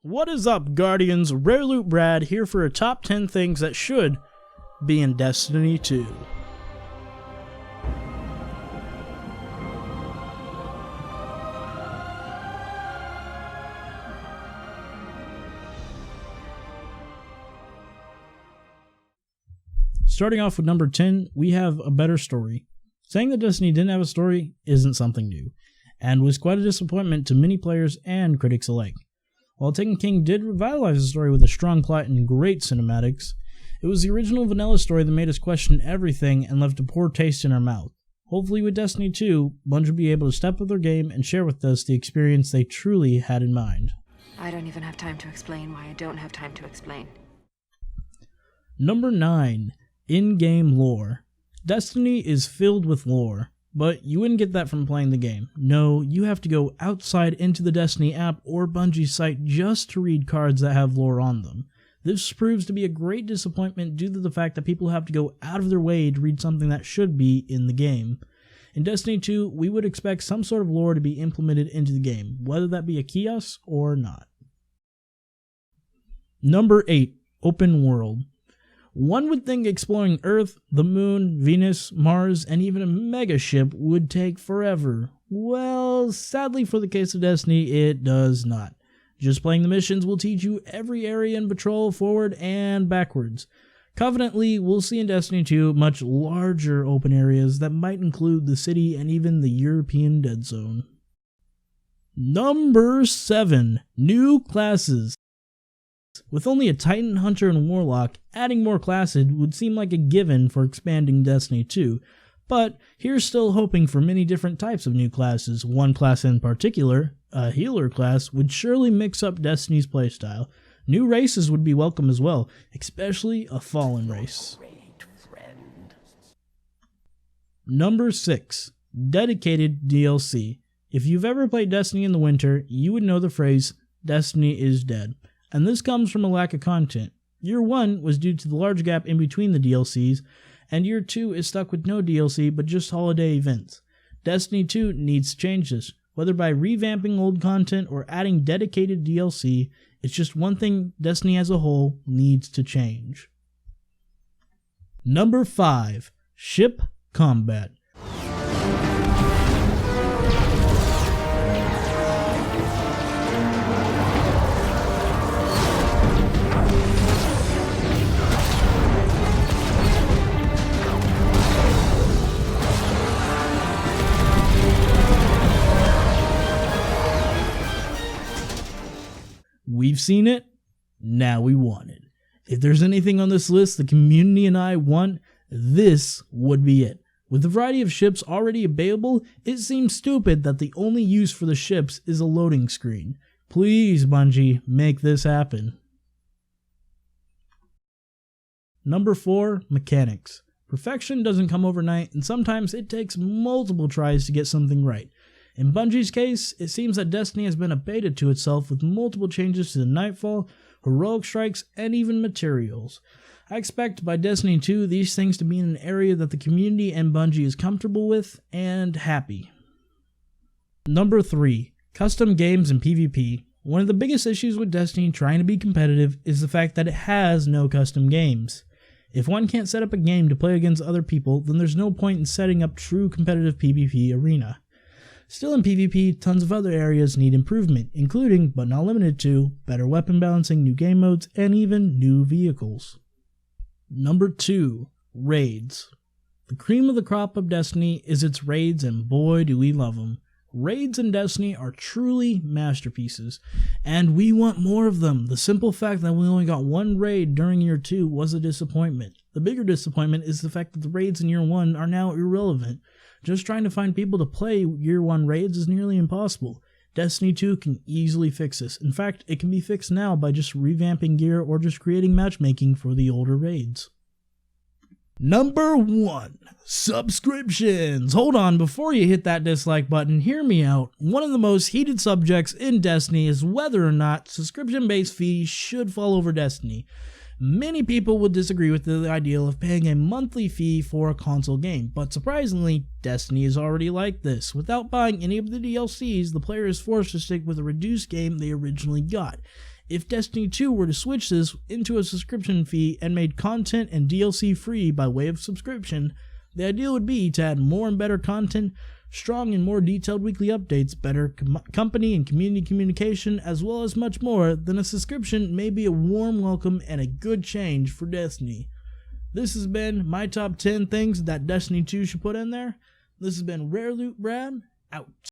What is up, Guardians? Rare Loot Brad here for a top 10 things that should be in Destiny 2. Starting off with number 10, we have a better story. Saying that Destiny didn't have a story isn't something new, and was quite a disappointment to many players and critics alike. While Taken King did revitalize the story with a strong plot and great cinematics, it was the original vanilla story that made us question everything and left a poor taste in our mouth. Hopefully with Destiny 2, Bungie will be able to step up their game and share with us the experience they truly had in mind. I don't even have time to explain why I don't have time to explain. Number 9. In-game lore. Destiny is filled with lore, but you wouldn't get that from playing the game. No, you have to go outside into the Destiny app or Bungie's site just to read cards that have lore on them. This proves to be a great disappointment due to the fact that people have to go out of their way to read something that should be in the game. In Destiny 2, we would expect some sort of lore to be implemented into the game, whether that be a kiosk or not. Number 8. Open World. One would think exploring Earth, the Moon, Venus, Mars, and even a mega ship would take forever. Well, sadly for the case of Destiny, it does not. Just playing the missions will teach you every area and patrol forward and backwards. Confidently, we'll see in Destiny 2 much larger open areas that might include the city and even the European Dead Zone. Number 7. New classes. With only a Titan, Hunter, and Warlock, adding more classes would seem like a given for expanding Destiny 2, but here's still hoping for many different types of new classes. One class in particular, a healer class, would surely mix up Destiny's playstyle. New races would be welcome as well, especially a fallen race. Number 6. Dedicated DLC. If you've ever played Destiny in the winter, you would know the phrase, Destiny is dead. And this comes from a lack of content. Year 1 was due to the large gap in between the DLCs, and Year 2 is stuck with no DLC but just holiday events. Destiny 2 needs to change this, whether by revamping old content or adding dedicated DLC. It's just one thing Destiny as a whole needs to change. Number 5. Ship Combat. We've seen it, now we want it. If there's anything on this list the community and I want, this would be it. With the variety of ships already available, it seems stupid that the only use for the ships is a loading screen. Please, Bungie, make this happen. Number 4. Mechanics. Perfection doesn't come overnight, and sometimes it takes multiple tries to get something right. In Bungie's case, it seems that Destiny has been a beta to itself with multiple changes to the Nightfall, heroic strikes, and even materials. I expect by Destiny 2 these things to be in an area that the community and Bungie is comfortable with and happy. Number 3. Custom games and PvP. One of the biggest issues with Destiny trying to be competitive is the fact that it has no custom games. If one can't set up a game to play against other people, then there's no point in setting up true competitive PvP arena. Still in PvP, tons of other areas need improvement, including, but not limited to, better weapon balancing, new game modes, and even new vehicles. Number 2. Raids. The cream of the crop of Destiny is its raids, and boy do we love them. Raids in Destiny are truly masterpieces, and we want more of them. The simple fact that we only got one raid during Year 2 was a disappointment. The bigger disappointment is the fact that the raids in Year 1 are now irrelevant. Just trying to find people to play Year 1 raids is nearly impossible. Destiny 2 can easily fix this. In fact, it can be fixed now by just revamping gear or just creating matchmaking for the older raids. Number 1. Subscriptions. Hold on, before you hit that dislike button, hear me out. One of the most heated subjects in Destiny is whether or not subscription-based fees should fall over Destiny. Many people would disagree with the idea of paying a monthly fee for a console game, but surprisingly, Destiny is already like this. Without buying any of the DLCs, the player is forced to stick with a reduced game they originally got. If Destiny 2 were to switch this into a subscription fee and made content and DLC free by way of subscription, the idea would be to add more and better content, strong and more detailed weekly updates, better company and community communication, as well as much more. Then a subscription may be a warm welcome and a good change for Destiny. This has been my top 10 things that Destiny 2 should put in there. This has been Rare Loot Brad, out.